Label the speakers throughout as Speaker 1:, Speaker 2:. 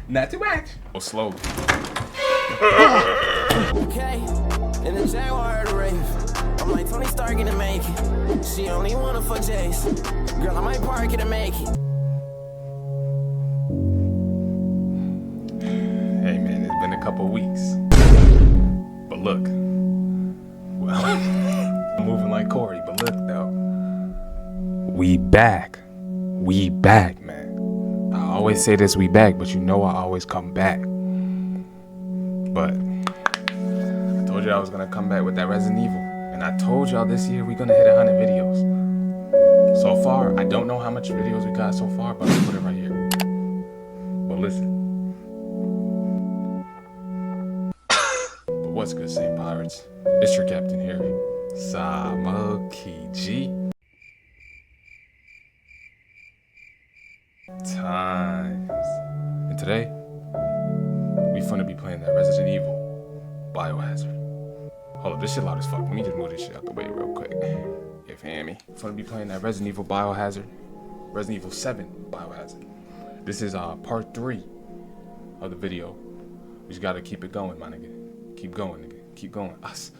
Speaker 1: Not too much. Well, slowly.
Speaker 2: Okay, in the Jaguar at the rave. I'm like Tony Stark gonna make it. She only wanna fuck Jace. Girl, I might park it and make it.
Speaker 1: Hey man, it's been a couple weeks. But look. Well, I'm moving like Corey, but look though. We back. We back, man. I always say this, we back, but you know I always come back. But I told you I was gonna come back with that Resident Evil. And I told y'all this year we're gonna hit 100 videos. So far, I don't know how much videos we got so far, but I'll put it right here. But listen. But what's good, St. Pirates? It's your captain here, Samoki G. Times. And today, we finna be playing that Resident Evil Biohazard. Hold up, this shit loud as fuck. Let me just move this shit out the way real quick. You feel me? Finna be playing that Resident Evil Biohazard. Resident Evil 7 Biohazard. This is part 3 of the video. We just gotta keep it going, my nigga. Keep going, nigga. Keep going. Us.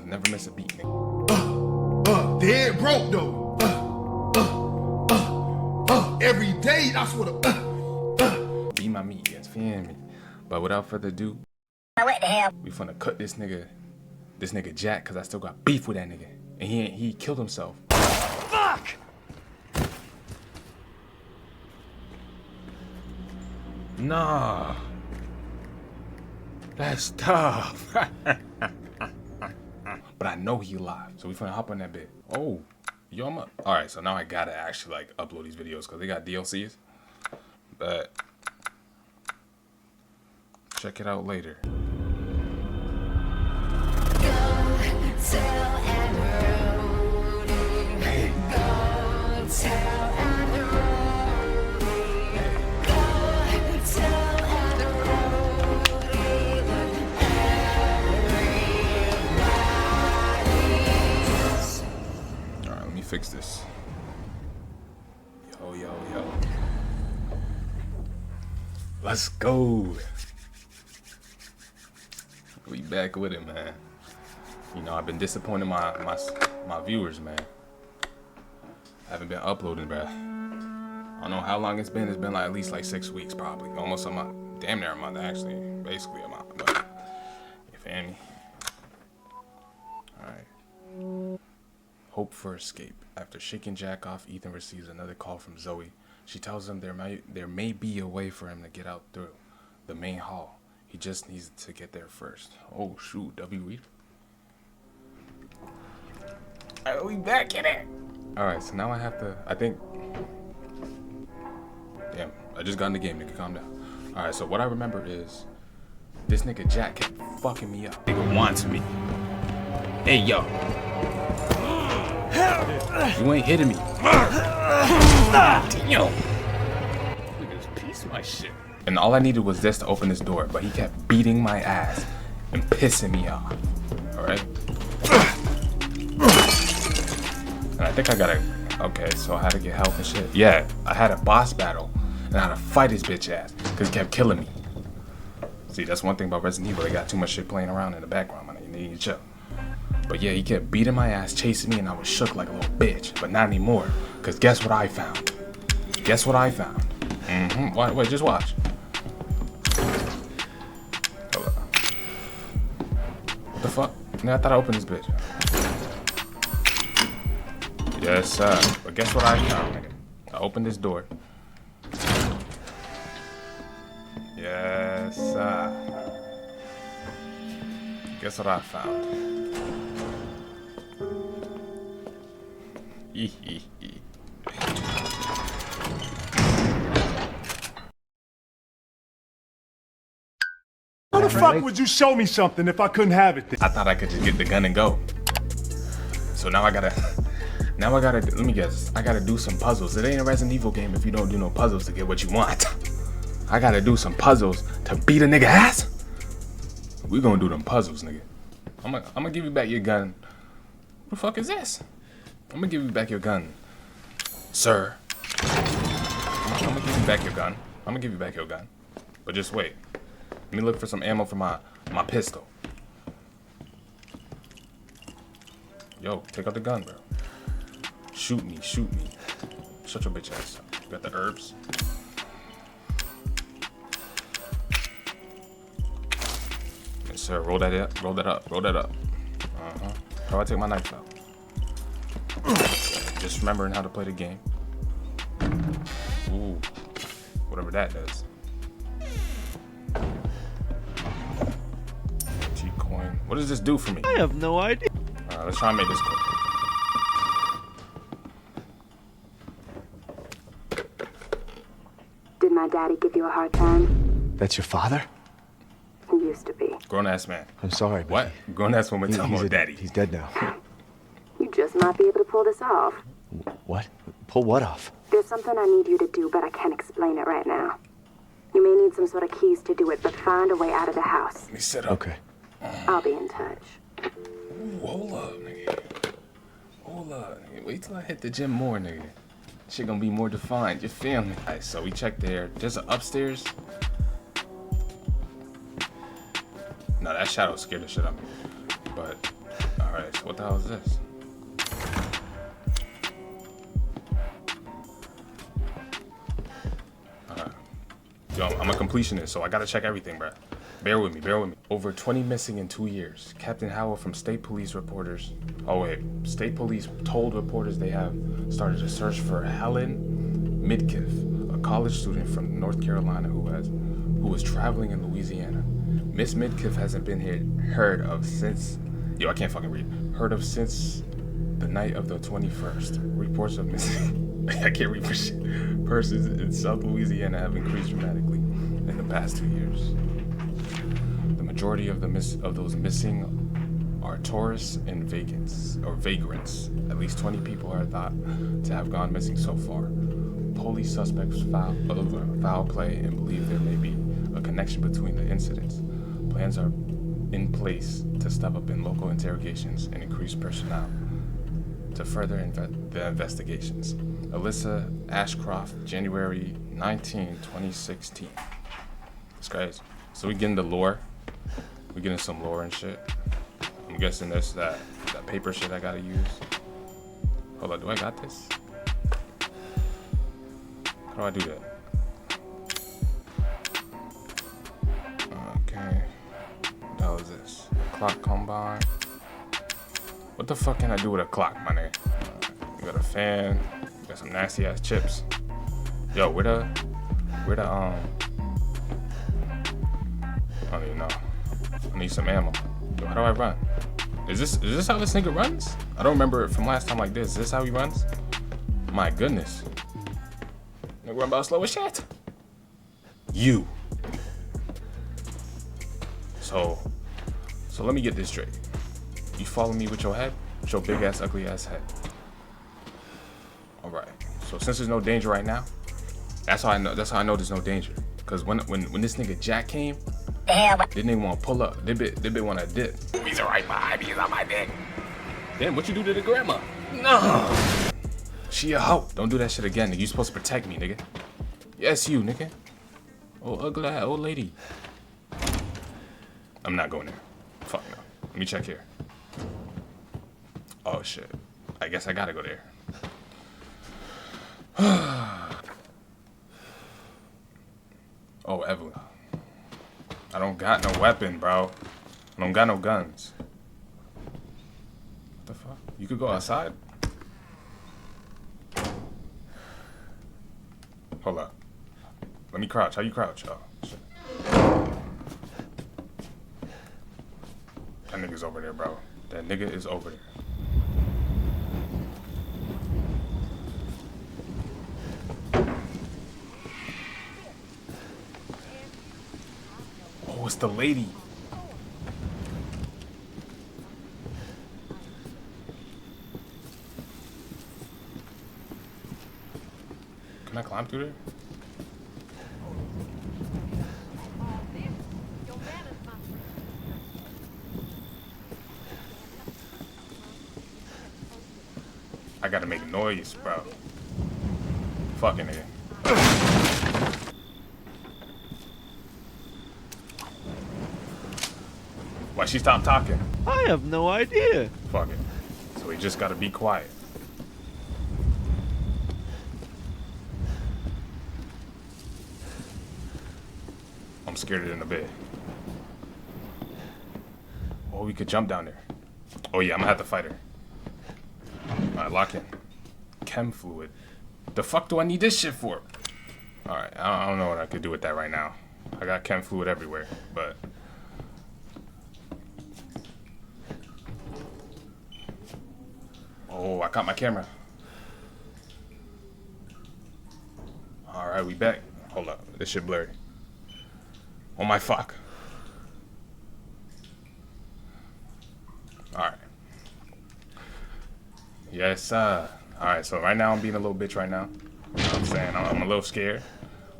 Speaker 1: Never miss a beat, nigga.
Speaker 3: Dead broke though. Every day, that's what
Speaker 1: Be my meat, yes, feel me? But without further ado,
Speaker 4: What the hell?
Speaker 1: we finna cut this nigga Jack, cause I still got beef with that nigga. And he killed himself.
Speaker 4: Fuck!
Speaker 1: Nah. That's tough. But I know he alive, so we finna hop on that bit. Oh, yo, I'm up. Alright, so now I gotta actually like upload these videos cause they got DLCs. But check it out later. Fix this. Yo. Let's go. We back with it, man. You know, I've been disappointing my viewers, man. I haven't been uploading, bruh. I don't know how long it's been. It's been like at least like 6 weeks, probably. Almost a month. Damn near a month, actually. Basically a month. But you feel me? Alright. Hope for escape. After shaking Jack off, Ethan receives another call from Zoe. She tells him there may be a way for him to get out through the main hall. He just needs to get there first. Oh shoot, W Reed. Alright, we back in it. Alright, so now I have to, damn, I just got in the game, nigga, calm down. Alright, so what I remember is this nigga Jack kept fucking me up. Nigga wants me. Hey yo. You ain't hitting me. Damn. Look at this piece of my shit. And all I needed was this to open this door, but he kept beating my ass and pissing me off. Alright? And I think I gotta... Okay, so I had to get help and shit. Yeah, I had a boss battle, and I had to fight his bitch ass, because he kept killing me. See, that's one thing about Resident Evil. They got too much shit playing around in the background, man. You need to chill. But yeah, he kept beating my ass, chasing me, and I was shook like a little bitch. But not anymore, because guess what I found? Guess what I found? Wait, just watch. Hold up. What the fuck? I thought I opened this bitch. Yes, sir. But guess what I found, nigga? I opened this door. Yes, sir. Guess what I found?
Speaker 3: How the fuck would you show me something if I couldn't have it then?
Speaker 1: I thought I could just get the gun and go. So now I gotta, let me guess, I gotta do some puzzles. It ain't a Resident Evil game if you don't do no puzzles to get what you want. I gotta do some puzzles to beat a nigga ass? We gonna do them puzzles, nigga. I'm gonna give you back your gun. What the fuck is this? I'm gonna give you back your gun, sir. I'm gonna give you back your gun. I'm gonna give you back your gun. But just wait. Let me look for some ammo for my pistol. Yo, take out the gun, bro. Shoot me, shoot me. Shut your bitch ass up. You got the herbs? Yes, sir. Roll that up, roll that up, roll that up. Uh-huh. How do I take my knife out? Just remembering how to play the game. Ooh. Whatever that does. T-coin. What does this do for me?
Speaker 5: I have no idea.
Speaker 1: Alright, let's try and make this quick.
Speaker 6: Did my daddy give you a hard time?
Speaker 7: That's your father?
Speaker 6: He used to be.
Speaker 1: Grown-ass man.
Speaker 7: I'm sorry, but
Speaker 1: What? Grown-ass woman talking about daddy.
Speaker 7: He's dead now.
Speaker 6: You just might be able to pull this off.
Speaker 7: What? Pull what off?
Speaker 6: There's something I need you to do, but I can't explain it right now. You may need some sort of keys to do it, but find a way out of the house.
Speaker 1: Let me sit up.
Speaker 7: Okay.
Speaker 6: I'll be in touch.
Speaker 1: Ooh, hold up, nigga. Hold up. Nigga. Wait till I hit the gym more, nigga. Shit gonna be more defined. You feel me? Alright, so we checked there. There's an upstairs. No, that shadow scared the shit out of me. But, alright, so what the hell is this? Yo, I'm a completionist, so I gotta check everything, bruh. Bear with me, bear with me. Over 20 missing in 2 years. Captain Howell from State Police reporters. Oh wait, State Police told reporters they have started a search for Helen Midkiff, a college student from North Carolina who was traveling in Louisiana. Miss Midkiff hasn't been heard of since. Yo, I can't fucking read. Heard of since the night of the 21st. Reports of missing. I can't read for shit. Persons in South Louisiana have increased dramatically in the past 2 years. The majority of those missing are tourists and vagrants. At least 20 people are thought to have gone missing so far. Police suspects foul play and believe there may be a connection between the incidents. Plans are in place to step up in local interrogations and increase personnel to further the investigations. Alyssa Ashcroft, January 19, 2016. That's crazy. So we getting the lore. We getting some lore and shit. I'm guessing this that paper shit I gotta use. Hold on, do I got this? How do I do that? Okay. What the hell is this? Clock combine. What the fuck can I do with a clock, my nigga? You got a fan. You got some nasty ass chips. Yo, where the I don't even know. I need some ammo. Yo, how do I run? Is this how this nigga runs? I don't remember it from last time like this. Is this how he runs? My goodness. Nigga run about slow as shit. You. So let me get this straight. You follow me with your head? With your big ass, ugly ass head. Alright. So since there's no danger right now, that's how I know there's no danger. Cause when this nigga Jack came, they didn't want to pull up. They bit want to dip. He's right behind me, he's on my dick. Then what you do to the grandma? No. She a hoe. Don't do that shit again, nigga. You supposed to protect me, nigga. Yes, you, nigga. Oh, ugly old lady. I'm not going there. Fuck no. Let me check here. Oh shit. I guess I gotta go there. Oh, Evelyn. I don't got no weapon, bro. I don't got no guns. What the fuck? You could go outside? Hold up. Let me crouch. How you crouch? Oh, shit. That nigga's over there, bro. That nigga is over there. Oh, it's the lady. Can I climb through there? I gotta make noise, bro. Fucking it. Why she stopped talking?
Speaker 5: I have no idea.
Speaker 1: Fuck it. So we just gotta be quiet. I'm scared of it in the bed. Oh, we could jump down there. Oh yeah, I'm gonna have to fight her. Alright, lock in. Chem fluid. The fuck do I need this shit for? Alright, I don't know what I could do with that right now. I got chem fluid everywhere, but... Oh, I caught my camera. Alright, we back. Hold up, this shit blurry. Oh my fuck. Alright. Yes, alright, so right now I'm being a little bitch right now. You know what I'm saying? I'm a little scared,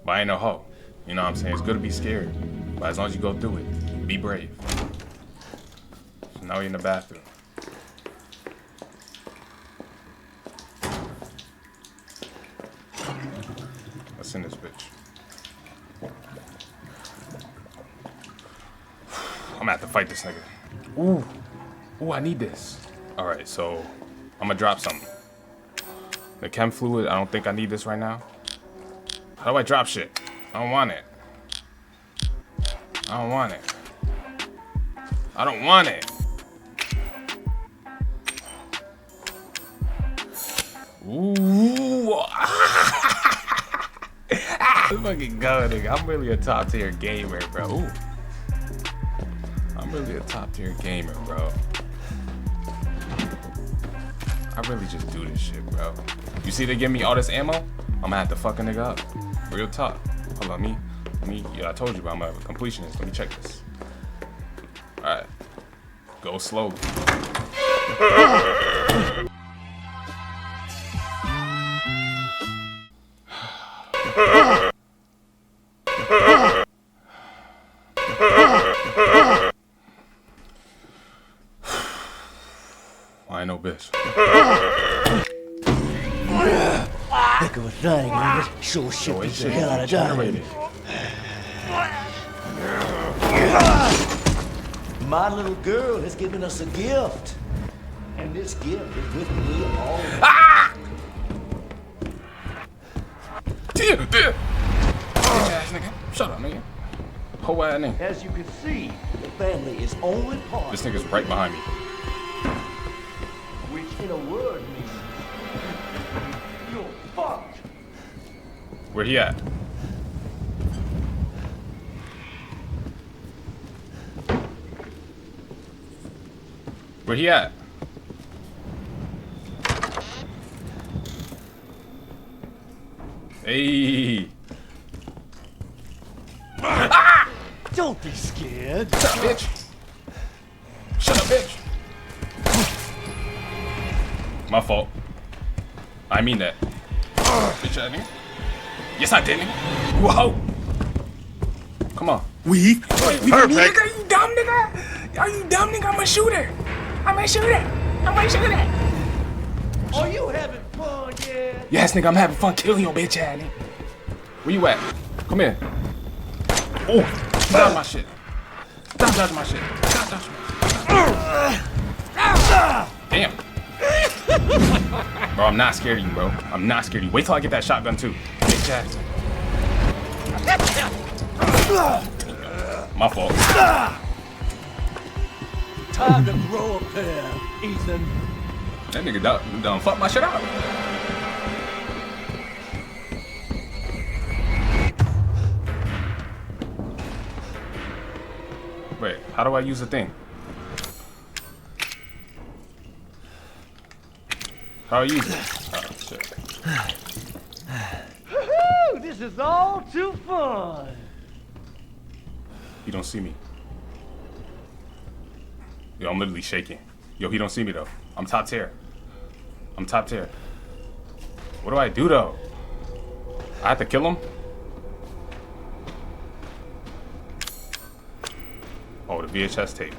Speaker 1: but I ain't no hoe. You know what I'm saying? It's good to be scared, but as long as you go through it, be brave. So now we're in the bathroom. What's in this bitch? I'm gonna have to fight this nigga. Ooh, I need this. Alright, so I'm gonna drop something. The chem fluid, I don't think I need this right now. How do I drop shit? I don't want it. I don't want it. I don't want it. Ooh. Let's fucking go, nigga. I'm really a top tier gamer, bro. Ooh. I'm really a top tier gamer, bro. I really just do this shit, bro. You see they give me all this ammo? I'm gonna have to fuck a nigga up. Real talk. Hold on, me. Yeah, I told you, bro. I'm a completionist. Let me check this. Alright. Go slowly. I ain't no bitch.
Speaker 8: Heck of a thing, man. Sure shit beats the hell out of dying. My little girl has given us a gift. And this gift is with me all the time.
Speaker 1: Damn! Bitch ass nigga. Shut up, nigga. Whole ass nigga.
Speaker 8: As you can see, the family is only part.
Speaker 1: This nigga's right behind me.
Speaker 8: Which in a word means you're fucked.
Speaker 1: Where he at? Where he at? Hey! Ah!
Speaker 8: Don't be scared.
Speaker 1: Shut up, bitch! Shut up, bitch! My fault. I mean that. Bitch ass nigga. Yes, I didn't. Whoa! Come on.
Speaker 3: We
Speaker 1: Wait,
Speaker 3: perfect.
Speaker 1: Nigga, you dumb nigga? Are you dumb nigga? I'm a shooter. I'm a shooter. I'm a shooter.
Speaker 8: Are you having fun yet?
Speaker 1: Yes, nigga, I'm having fun killing your bitch ass nigga. Where you at? Come here. Oh, stop my shit. Stop dodging my shit. Stop dodging my shit. Damn. Bro, I'm not scared of you, bro. I'm not scared of you. Wait till I get that shotgun too. Bitch ass. My fault.
Speaker 8: Time to grow a pair, Ethan.
Speaker 1: That nigga done fuck my shit up. Wait, how do I use the thing? How do I use it? Oh, shit.
Speaker 8: Woo-hoo, this is all too fun.
Speaker 1: He don't see me. Yo, I'm literally shaking. Yo, he don't see me though. I'm top tier. I'm top tier. What do I do though? I have to kill him? Oh, the VHS tape.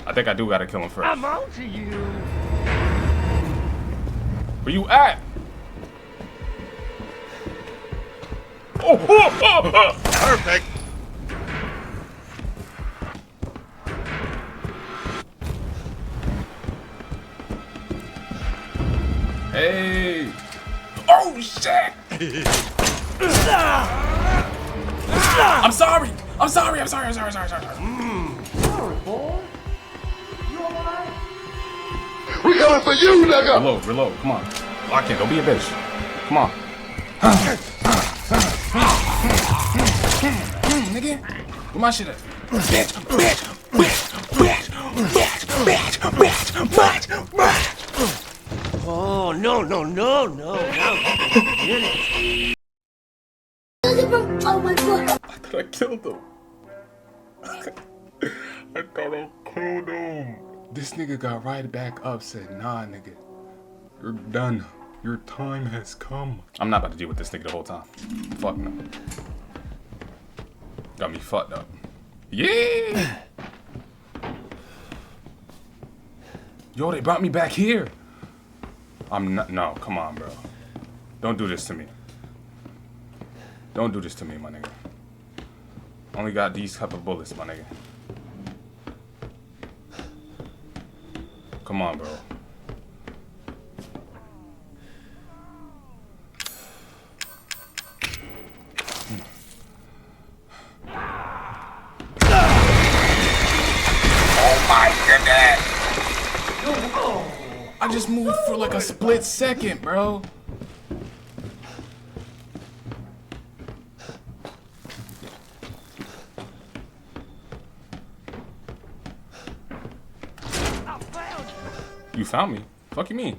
Speaker 1: I think I do gotta kill him first.
Speaker 8: I'm on to you.
Speaker 1: Where you at? Oh!
Speaker 3: Perfect.
Speaker 1: Oh shit! I'm sorry. I'm sorry. I'm sorry. I'm sorry. Sorry. Sorry.
Speaker 8: Sorry, boy. You alright?
Speaker 3: We coming for you, nigga.
Speaker 1: Reload. Reload. Come on. Lock in. Don't be a bitch. Come on. Nigga. Where my shit at? Bitch. Bitch. Bitch. Bitch. Bitch. Bitch. Bitch. Bitch. Bitch.
Speaker 8: Oh, no. Get it.
Speaker 4: Oh my god.
Speaker 1: I thought I killed him. I thought I killed him. This nigga got right back up, said, nah, nigga. You're done. Your time has come. I'm not about to deal with this nigga the whole time. Fuck no. Got me fucked up. Yeah! Yo, they brought me back here. I'm not, no, come on, bro. Don't do this to me. Don't do this to me, my nigga. Only got these couple bullets, my nigga. Come on, bro. Oh my goodness! I just moved for like a split second, bro. You found me? Fuck you mean?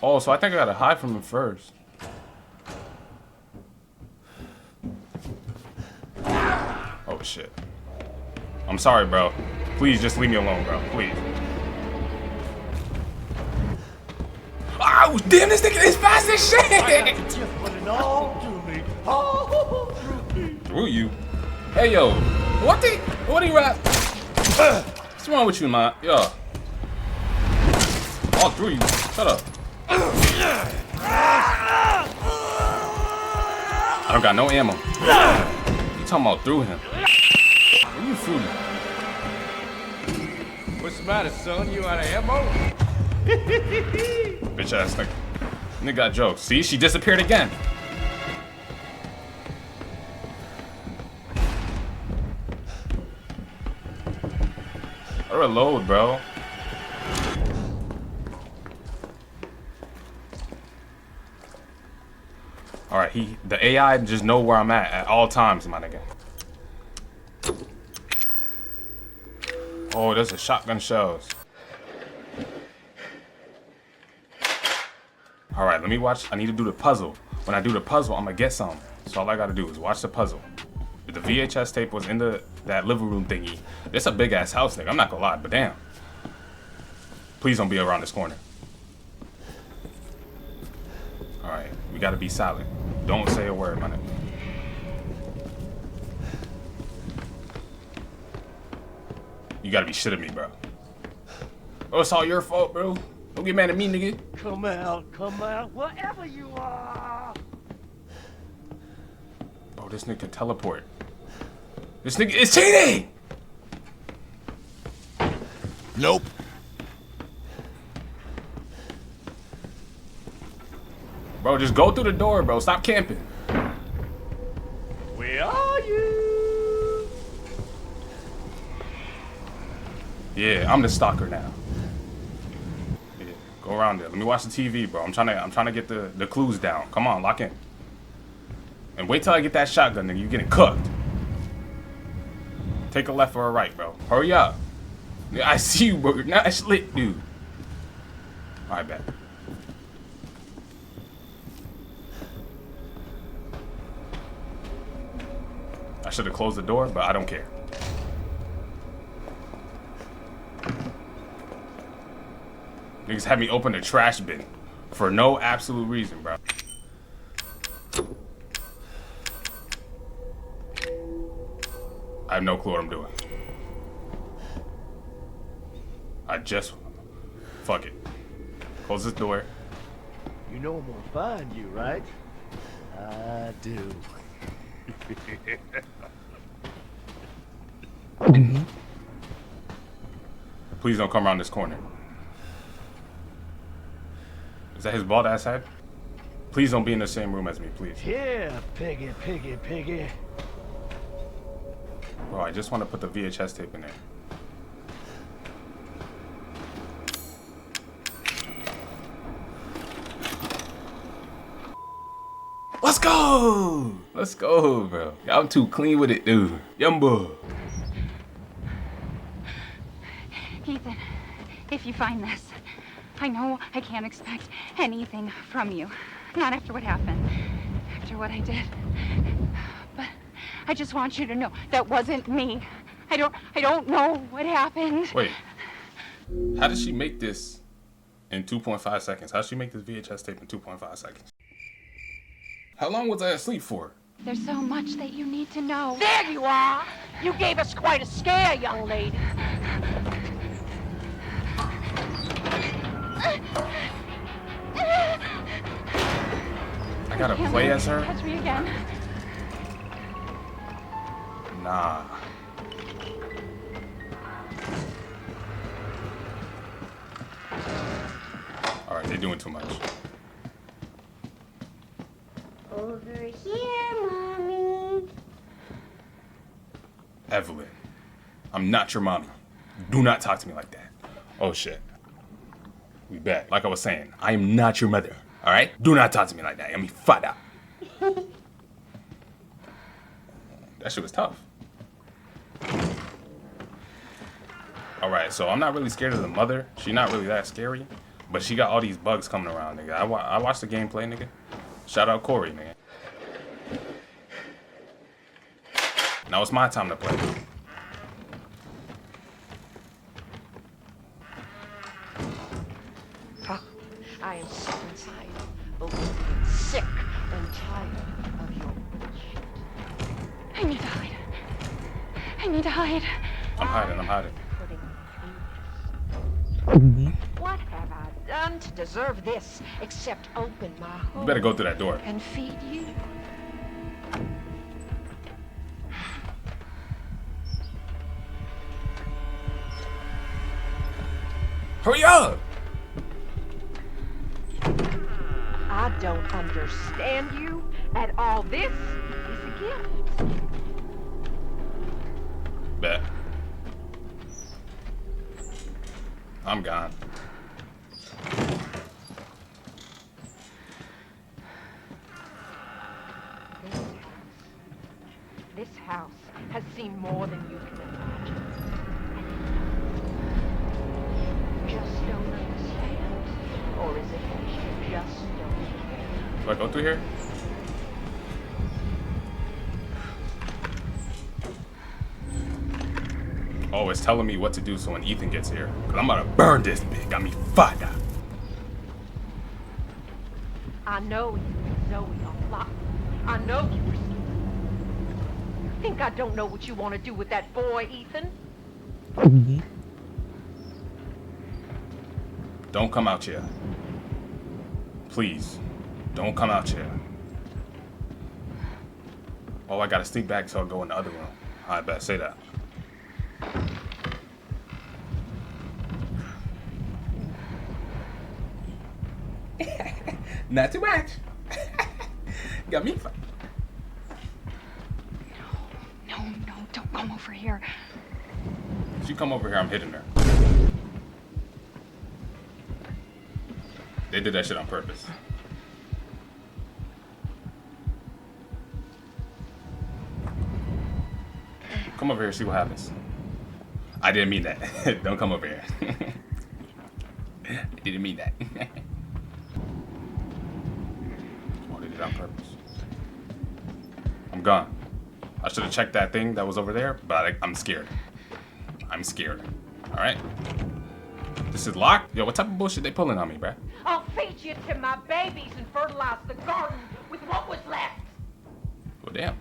Speaker 1: Oh, so I think I gotta hide from him first. Oh shit. I'm sorry, bro. Please just leave me alone, bro. Please. Oh, damn, this nigga is fast as shit!
Speaker 8: Running all through me. All through me.
Speaker 1: Through you? Hey, yo. What are you rap? What's wrong with you, man? Yo. All through you. Shut up. I don't got no ammo. You talking about through him? Where you through?
Speaker 5: What's the matter, son? You out of ammo?
Speaker 1: Bitch ass nigga. Nigga got jokes. See, she disappeared again. I reload, bro. All right, the AI just know where I'm at all times, my nigga. Oh, there's a shotgun shells. All right, let me watch. I need to do the puzzle. When I do the puzzle, I'm gonna get some. So all I gotta do is watch the puzzle. If the VHS tape was in that living room thingy, it's a big ass house, nigga. I'm not gonna lie, but damn. Please don't be around this corner. All right, we gotta be silent. Don't say a word, my nigga. You gotta be shitting me, bro. Oh, it's all your fault, bro. Don't get mad at me, nigga.
Speaker 8: Come out, wherever you are.
Speaker 1: Oh, this nigga can teleport. This nigga is cheating!
Speaker 3: Nope.
Speaker 1: Bro, just go through the door, bro. Stop camping.
Speaker 8: Where are you?
Speaker 1: Yeah, I'm the stalker now. Yeah, go around there. Let me watch the TV, bro. I'm trying to get the clues down. Come on, lock in. And wait till I get that shotgun, nigga. You're getting cooked. Take a left or a right, bro. Hurry up. Yeah, I see you, bro. You're not slick, dude. All right, bet. I should have closed the door, but I don't care. Niggas had me open the trash bin for no absolute reason, bro. I have no clue what I'm doing. Fuck it. Close this door.
Speaker 8: You know I'm gonna find you, right? I do.
Speaker 1: Please don't come around this corner. Is that his bald ass head? Please don't be in the same room as me, please.
Speaker 8: Yeah, piggy, piggy, piggy.
Speaker 1: Bro, I just want to put the VHS tape in there. Let's go! Let's go, bro. I'm too clean with it, dude. Yumbo.
Speaker 9: Ethan, if you find this, I know I can't expect anything from you. Not after what happened, after what I did. But I just want you to know that wasn't me. I don't know what happened.
Speaker 1: Wait. How did she make this in 2.5 seconds? How did she make this VHS tape in 2.5 seconds? How long was I asleep for?
Speaker 9: There's so much that you need to know.
Speaker 10: There you are! You gave us quite a scare, young lady.
Speaker 1: I gotta play as her?
Speaker 9: Touch me again.
Speaker 1: Nah. Alright, they're doing too much.
Speaker 4: Over here, Mommy.
Speaker 1: Evelyn, I'm not your mommy. Do not talk to me like that. Oh shit. We back. Like I was saying, I am not your mother. Alright? Do not talk to me like that. I'm fada. That shit was tough. Alright, so I'm not really scared of the mother. She's not really that scary. But she got all these bugs coming around, nigga. I watched the gameplay, nigga. Shout out Corey, nigga. Now it's my time to play.
Speaker 10: I am sick and tired of being sick and tired of your bullshit.
Speaker 9: I need to hide. I need to hide.
Speaker 1: I'm hiding.
Speaker 10: What have I done to deserve this except open my home
Speaker 1: You better go through that door.
Speaker 10: and feed you?
Speaker 1: Hurry up!
Speaker 10: I don't understand you at all. This is a gift.
Speaker 1: Bet. I'm gone.
Speaker 10: This house has seen more than you can imagine. You just don't understand. Or is it that you just don't care?
Speaker 1: Do I go through here? Oh, it's telling me what to do so when Ethan gets here. Cause I'm about to burn this bitch. Got me fada.
Speaker 10: I know you and Zoe a lot. I know you were scared. You think I don't know what you want to do with that boy, Ethan?
Speaker 1: Don't come out here. Please. Don't come out here. Oh, I gotta sneak back so I'll go in the other room. I bet. Say that. Not too much. Got me.
Speaker 9: No, don't come over here.
Speaker 1: If you come over here, I'm hitting her. They did that shit on purpose. Come over here, see what happens. I didn't mean that. Don't come over here. I didn't mean that. Oh, they did it on purpose. I'm gone. I should have checked that thing that was over there, but I'm scared. I'm scared. Alright? This is locked? Yo, what type of bullshit they pulling on me, bruh?
Speaker 10: I'll feed you to my babies and fertilize the garden with what was left.
Speaker 1: Well, damn.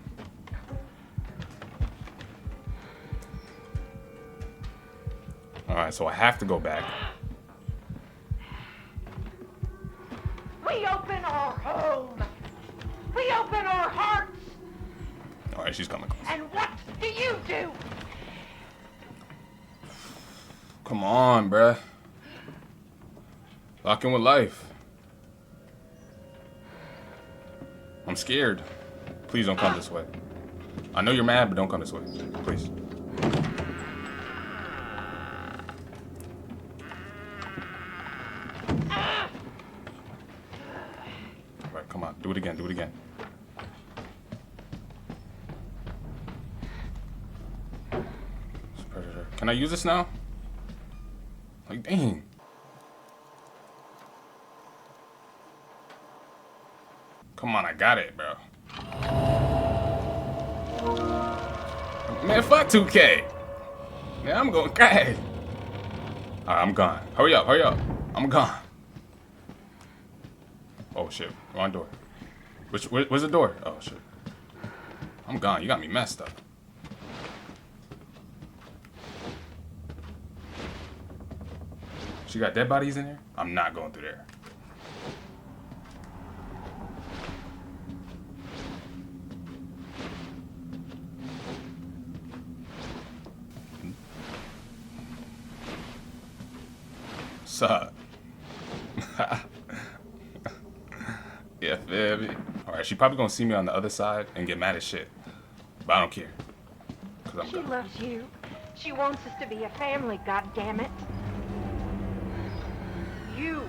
Speaker 1: Alright, so I have to go back.
Speaker 10: We open our home. We open our hearts.
Speaker 1: Alright, she's coming close.
Speaker 10: And what do you do?
Speaker 1: Come on, bruh. Lock in with life. I'm scared. Please don't come this way. I know you're mad, but don't come this way. Please. Alright, come on. Do it again. Do it again. Predator. Can I use this now? Like, dang. Come on, I got it, bro. Man, fuck 2K. Man, I'm going crazy. Alright, I'm gone. Hurry up, hurry up. I'm gone. Oh shit, wrong door. Where's the door? Oh shit. I'm gone. You got me messed up. She got dead bodies in there? I'm not going through there. Sup? Yeah, feel me? Alright, she probably gonna see me on the other side and get mad as shit. But I don't care. Cause I'm
Speaker 10: She
Speaker 1: gone.
Speaker 10: loves you. She wants us to be a family, goddammit. You!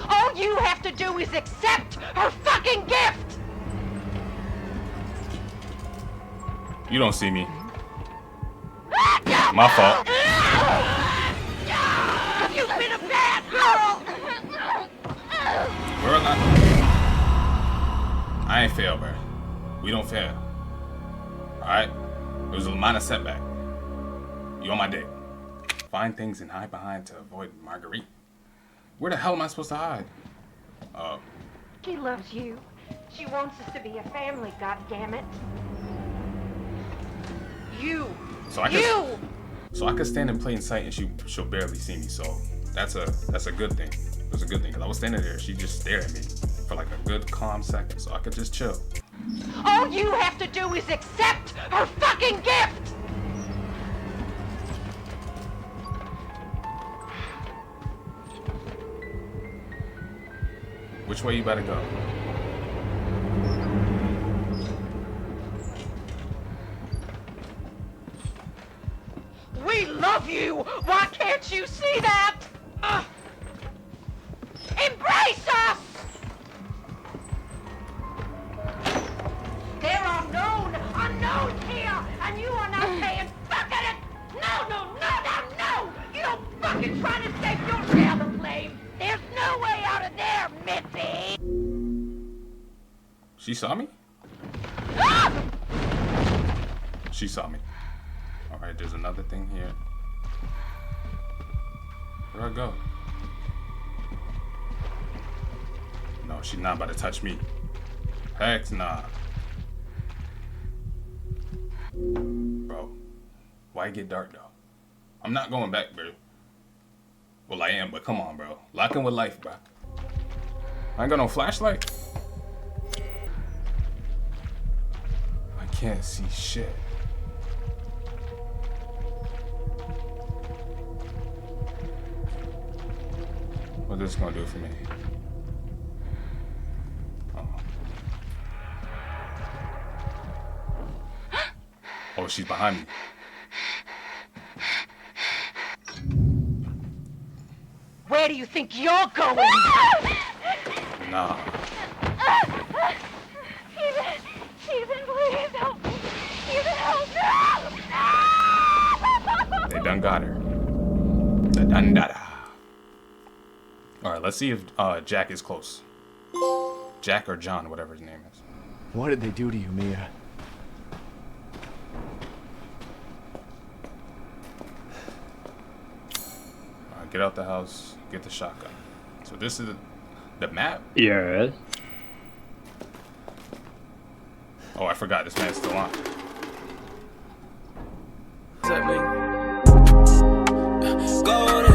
Speaker 10: All you have to do is accept her fucking gift!
Speaker 1: You don't see me. My fault.
Speaker 10: You've been a bad girl!
Speaker 1: We're not. I ain't fail, bro. We don't fail. Alright? It was a minor setback. You on my dick. Find things and hide behind to avoid Marguerite. Where the hell am I supposed to hide?
Speaker 10: She loves you. She wants us to be a family, goddammit.
Speaker 1: So I could stand in plain sight and she'll barely see me. So that's a good thing. It was a good thing because I was standing there. She just stared at me for like a good calm second, so I could just chill.
Speaker 10: All you have to do is accept her fucking gift!
Speaker 1: Which way you better go?
Speaker 10: We love you! Why can't you see that? Embrace us! There are unknowns here, and you are not paying fucking it! No! You don't fucking try to save your share of the flame! There's no way out of there, Missy!
Speaker 1: She saw me? She saw me. Alright, there's another thing here. Where'd I go? No, she's not about to touch me. Heck nah. Bro, why get dark though? I'm not going back, bro. Well, I am, but come on, bro. Lock in with life, bro. I ain't got no flashlight. I can't see shit. What this gonna do for me? Oh, she's behind me.
Speaker 10: Where do you think you're going?
Speaker 1: Nah.
Speaker 9: Ethan, please help me. Ethan, help me.
Speaker 1: They done got her. They done got her. Alright, let's see if Jack is close. Jack or John, whatever his name is.
Speaker 7: What did they do to you, Mia?
Speaker 1: Alright, get out the house, get the shotgun. So this is the map?
Speaker 11: Yes.
Speaker 1: Oh, I forgot this man's still on.
Speaker 2: Go on